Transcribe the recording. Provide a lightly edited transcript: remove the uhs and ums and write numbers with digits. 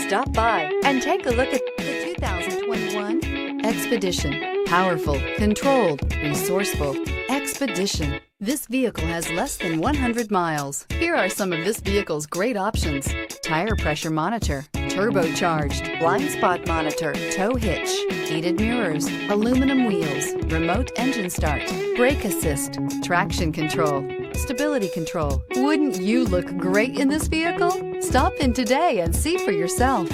Stop by and take a look at the 2021 Expedition. Powerful, controlled, resourceful. Expedition. This vehicle has less than 100 miles. Here are some of this vehicle's great options: tire pressure monitor, turbocharged, blind spot monitor, tow hitch, heated mirrors, aluminum wheels, remote engine start, brake assist, traction control, stability control. Wouldn't you look great in this vehicle? Stop in today and see for yourself.